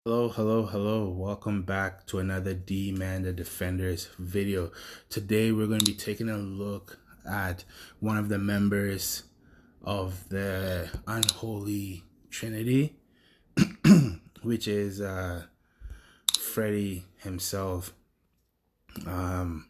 Hello, hello, hello. Welcome back to another D-Man the Defenders video. Today we're going to be taking a look at one of the members of the Unholy Trinity, which is Freddy himself. Um,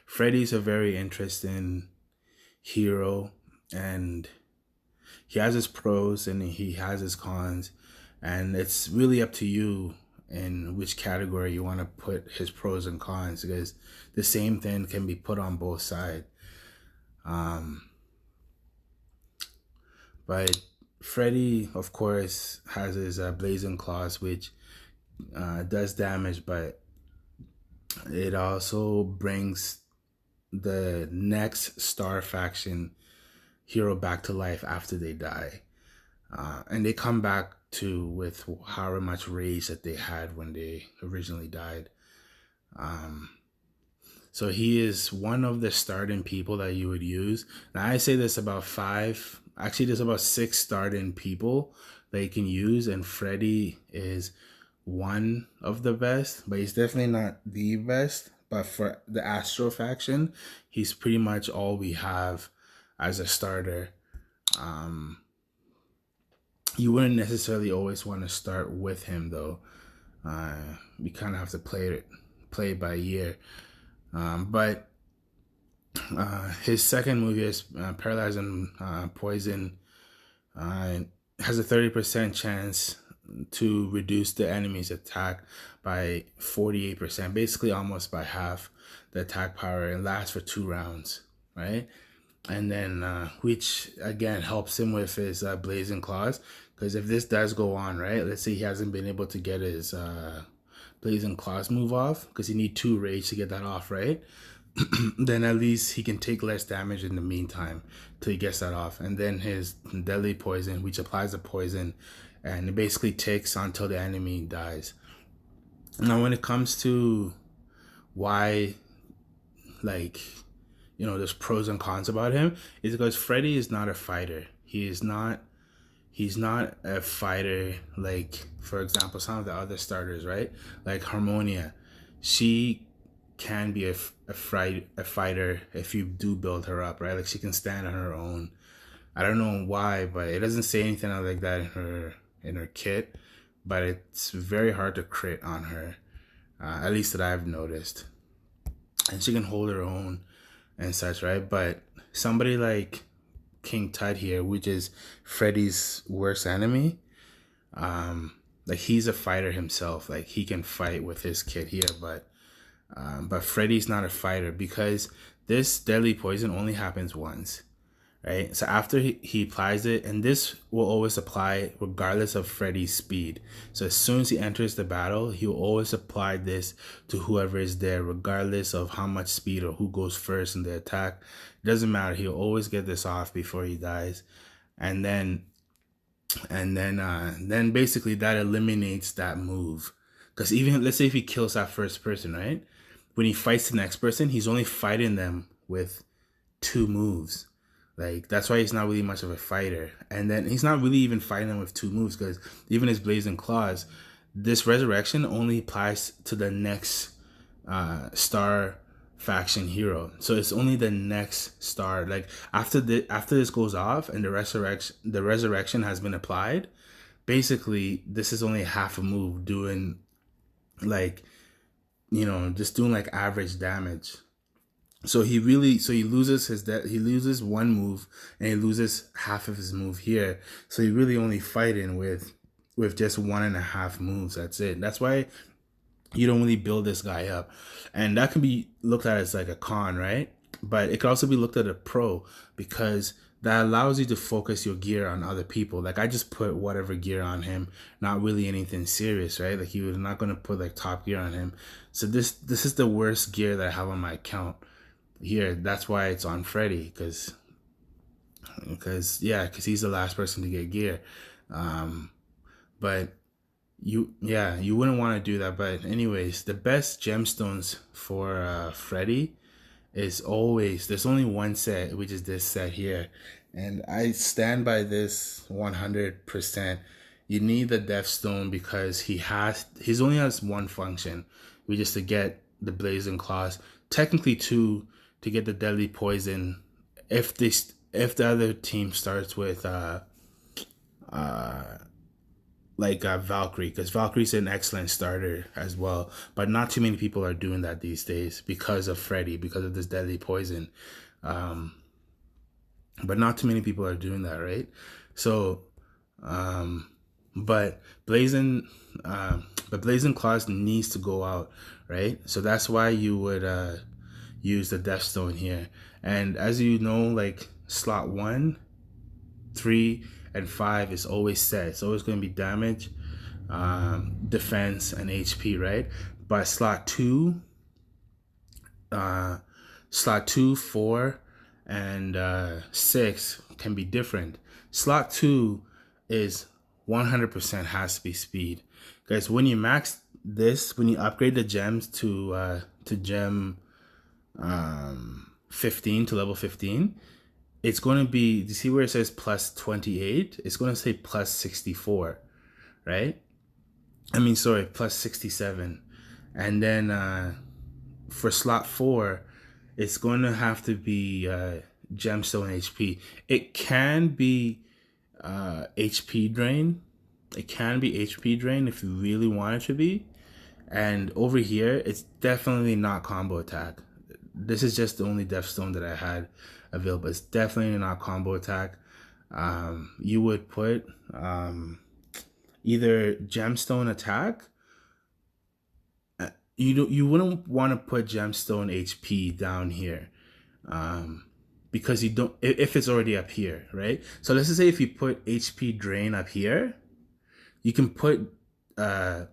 Freddy's a very interesting hero, and he has his pros and he has his cons, and it's really up to you in which category you want to put his pros and cons, because the same thing can be put on both sides. um but Freddy, of course, has his blazing claws, which does damage, but it also brings the next star faction hero back to life after they die. And they come back to with however much rage that they had when they originally died. Um, so he is one of the starting people that you would use. Now I say this about five, actually there's about six starting people that you can use, and Freddy is one of the best, but he's definitely not the best. But for the Astro faction, he's pretty much all we have as a starter. Um, you wouldn't necessarily always want to start with him though. We kind of have to play it by ear. But his second move is Paralyze and Poison. Has a 30% chance to reduce the enemy's attack by 48%, basically almost by half the attack power, and lasts for 2 rounds, right? And then which again helps him with his blazing claws, because if this does go on, right, let's say he hasn't been able to get his blazing claws move off, because you need 2 rage to get that off, right? Then at least he can take less damage in the meantime till he gets that off. And then his deadly poison, which applies the poison and it basically takes until the enemy dies. Now when it comes to why, like, there's pros and cons about him, is because Freddy is not a fighter. He's not a fighter like, for example, some of the other starters, right? Like Harmonia. She can be a fighter if you do build her up, right? Like she can stand on her own. I don't know why, but it doesn't say anything like that in her kit. But it's very hard to crit on her, at least that I've noticed. And she can hold her own and such, right? But somebody like King Tut here, which is Freddy's worst enemy, like he's a fighter himself. Like he can fight with his kit here, but Freddy's not a fighter, because this deadly poison only happens once, right? So after he applies it, and this will always apply regardless of Freddy's speed. So as soon as he enters the battle, he will always apply this to whoever is there, regardless of how much speed or who goes first in the attack. It doesn't matter. He'll always get this off before he dies. And then basically that eliminates that move. Because even, let's say if he kills that first person, right? When he fights the next person, he's only fighting them with 2 moves. Like, that's why he's not really much of a fighter. And then he's not really even fighting them with 2 moves, because even his blazing claws, this resurrection only applies to the next star faction hero. So it's only the next star. Like after this goes off and the resurrection has been applied, basically this is only half a move doing, like, just doing like average damage. So he loses he loses 1 move, and he loses half of his move here. So he really only fighting with just 1.5 moves. That's it. That's why you don't really build this guy up. And that can be looked at as like a con, right? But it could also be looked at a pro, because that allows you to focus your gear on other people. Like I just put whatever gear on him, not really anything serious, right? Like you're not going to put like top gear on him. So this is the worst gear that I have on my account here. That's why it's on Freddy, because he's the last person to get gear. But you wouldn't want to do that. But anyways, the best gemstones for Freddy is always, there's only one set, which is this set here, and I stand by this 100%. you need the Death Stone because he's only has one function, which is to get the Blazing Claws. Technically two to get the Deadly Poison. If the other team starts with Valkyrie, because Valkyrie's an excellent starter as well, but not too many people are doing that these days because of Freddy, because of this Deadly Poison. But not too many people are doing that, right? So, but Blazing Claws needs to go out, right? So that's why you would use the Death Stone here. And as you know, like slot 1, 3, and 5 is always set. It's always going to be damage, defense, and HP, right? But slot 2, 4, and 6 can be different. Slot 2 is 100% has to be speed. Guys, when you max this, when you upgrade the gems to gem 15 to level 15, it's going to be, you see where it says plus 28? It's going to say plus 64, right? I mean, sorry, plus 67. And then for slot 4, it's going to have to be Gemstone HP. It can be HP drain. It can be HP drain if you really want it to be. And over here, it's definitely not combo attack. This is just the only Death Stone that I had available. It's definitely not combo attack. You would put either Gemstone attack. You wouldn't want to put Gemstone HP down here, because you don't, if it's already up here, right? So let's just say if you put HP drain up here, you can put Gemstone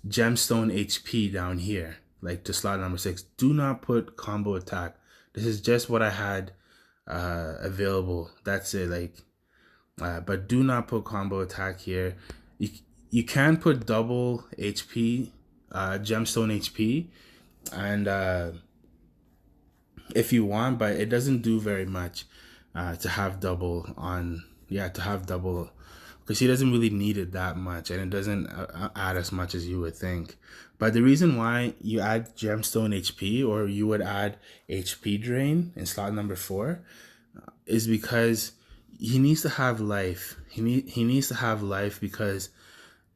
HP down here, like to slot number 6. Do not put combo attack. This is just what I had available. That's it. Like, but do not put combo attack here. You can put double HP, Gemstone HP, and if you want, but it doesn't do very much to have double on. Yeah, to have double, because he doesn't really need it that much, and it doesn't add as much as you would think. But the reason why you add Gemstone HP, or you would add HP drain in slot number 4, is because he needs to have life. He needs to have life because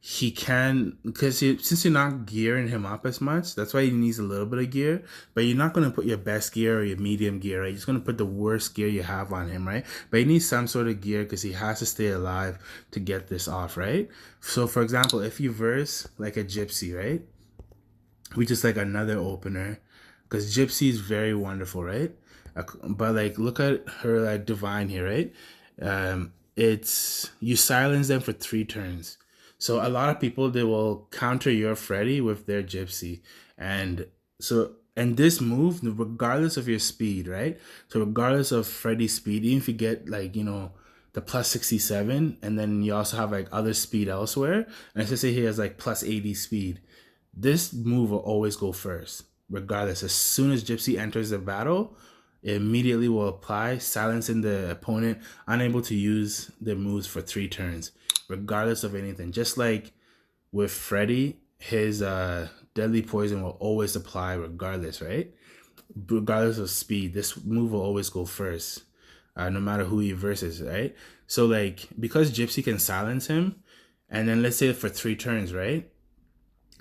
since you're not gearing him up as much, that's why he needs a little bit of gear. But you're not going to put your best gear or your medium gear, right? You're just going to put the worst gear you have on him, right? But he needs some sort of gear because he has to stay alive to get this off, right? So for example, if you verse like a Gypsy, right, which is like another opener, because Gypsy is very wonderful, right? But like, look at her like Divine here, right? It's, you silence them for 3 turns. So a lot of people, they will counter your Freddy with their Gypsy. And this move, regardless of your speed, right? So regardless of Freddy's speed, even if you get like, you know, the plus 67, and then you also have like other speed elsewhere, and let's just say he has like plus 80 speed, this move will always go first, regardless. As soon as Gypsy enters the battle, it immediately will apply, silencing the opponent, unable to use their moves for 3 turns. Regardless of anything. Just like with Freddy, his deadly poison will always apply regardless, right? Regardless of speed, this move will always go first, no matter who he versus, right? So like, because Gypsy can silence him, and then let's say for 3 turns, right,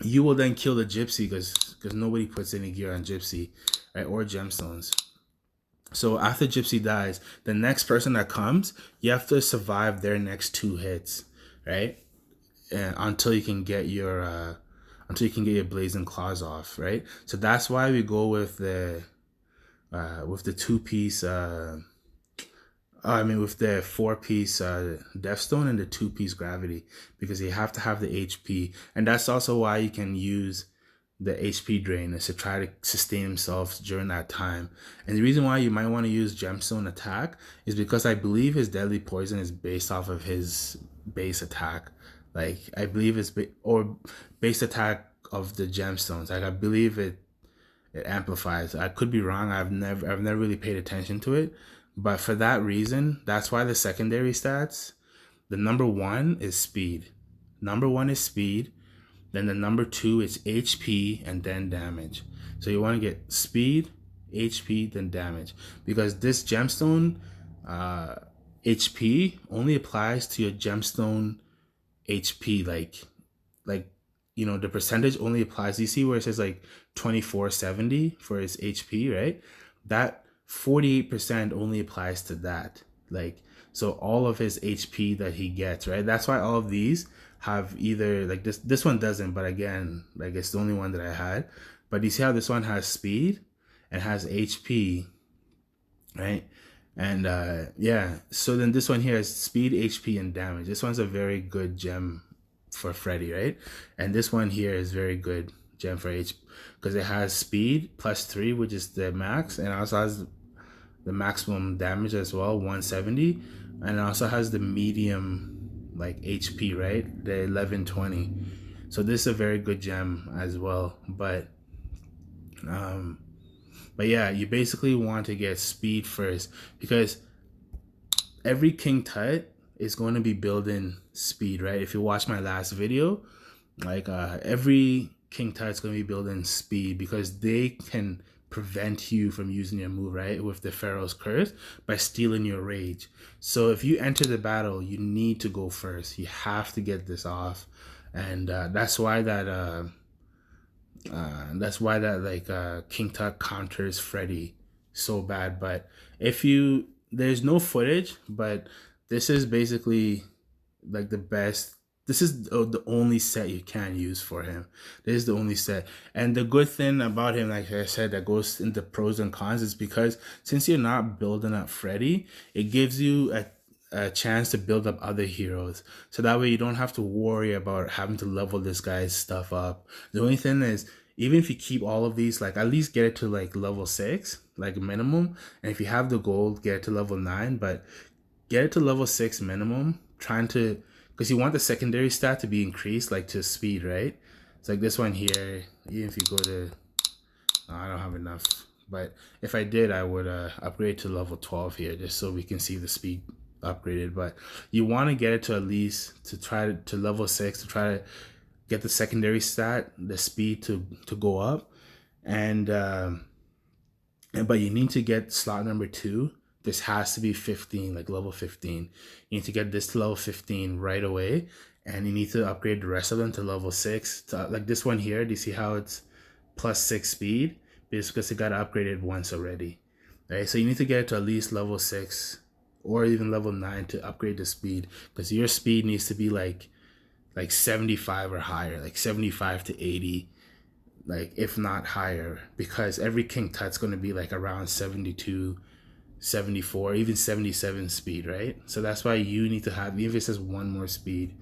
you will then kill the Gypsy because nobody puts any gear on Gypsy, right, or Gemstones. So after Gypsy dies, the next person that comes, you have to survive their next 2 hits, right? And until you can get your Blazing Claws off, right? So that's why we go with the 2-piece with the 4-piece Death Stone and the 2-piece Gravity, because you have to have the HP. And that's also why you can use the HP drain, is to try to sustain himself during that time. And the reason why you might want to use Gemstone attack is because I believe his deadly poison is based off of his base attack. Like, I believe it's or base attack of the Gemstones. Like, I believe it amplifies. I could be wrong. I've never really paid attention to it. But for that reason, that's why the secondary stats, the number 1 is speed. number 1 is speed, then the number 2 is HP, and then damage. So you want to get speed, HP, then damage, because this gemstone HP only applies to your gemstone HP, like you know, the percentage only applies. You see where it says like 2470 for its HP, right? That 48% only applies to that. Like, so all of his HP that he gets, right? That's why all of these have either, like, this one doesn't, but again, like, it's the only one that I had. But you see how this one has speed and has HP, right? And yeah, so then this one here is speed, HP, and damage. This one's a very good gem for Freddy, right? And this one here is very good gem for H, because it has speed +3, which is the max, and also has the maximum damage as well, 170, and it also has the medium like HP, right? The 1120. So this is a very good gem as well. But yeah, you basically want to get speed first, because every King Tut is going to be building speed, right? If you watch my last video, like every King Tut is going to be building speed, because they can prevent you from using your move, right, with the Pharaoh's Curse, by stealing your rage. So if you enter the battle, you need to go first. You have to get this off, and that's why that King Tut counters Freddy so bad. But if you, there's no footage, but this is basically like the best. This is the only set you can use for him. This is the only set. And the good thing about him, like I said, that goes into pros and cons, is because since you're not building up Freddy, it gives you a chance to build up other heroes. So that way you don't have to worry about having to level this guy's stuff up. The only thing is, even if you keep all of these, like, at least get it to like level 6, like minimum. And if you have the gold, get it to level 9, but get it to level 6 minimum, trying to, because you want the secondary stat to be increased, like to speed, right? It's like this one here, even if you go to, oh, I don't have enough, but if I did, I would upgrade to level 12 here, just so we can see the speed upgraded. But you want to get it to at least, to try to level 6, to try to get the secondary stat, the speed to go up. And but you need to get slot number 2. This has to be 15, like level 15. You need to get this to level 15 right away, and you need to upgrade the rest of them to level 6. Like this one here, do you see how it's +6 speed? It's because it got upgraded once already, right? So you need to get it to at least level 6 or even level 9 to upgrade the speed, because your speed needs to be like 75 or higher, like 75 to 80, like if not higher, because every King Tut's going to be like around 72, 74, even 77 speed, right? So that's why you need to have, even if it says 1 more speed,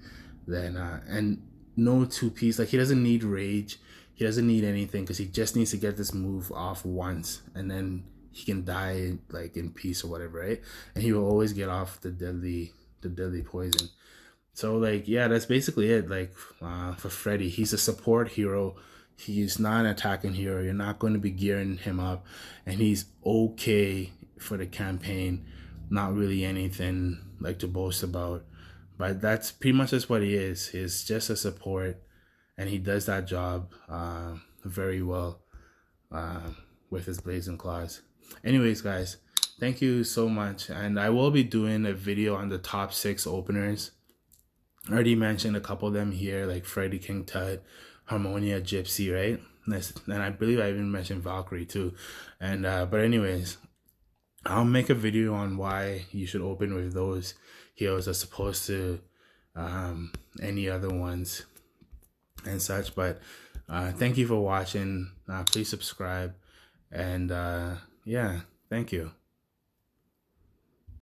then and no 2-piece. Like, he doesn't need rage, he doesn't need anything, because he just needs to get this move off once, and then he can die like in peace or whatever, right? And he will always get off the deadly poison. So like, yeah, that's basically it. Like for Freddy, he's a support hero. He's not an attacking hero. You're not going to be gearing him up, and he's okay for the campaign. Not really anything like to boast about, but that's pretty much just what he is. He's just a support, and he does that job very well with his blazing claws. Anyways, guys, thank you so much, and I will be doing a video on the top 6 openers. I already mentioned a couple of them here, like Freddy, King Tut, Harmonia, Gypsy, right? And I believe I even mentioned Valkyrie too. And but anyways, I'll make a video on why you should open with those heroes as opposed to any other ones and such. But thank you for watching. Please subscribe, and yeah, thank you.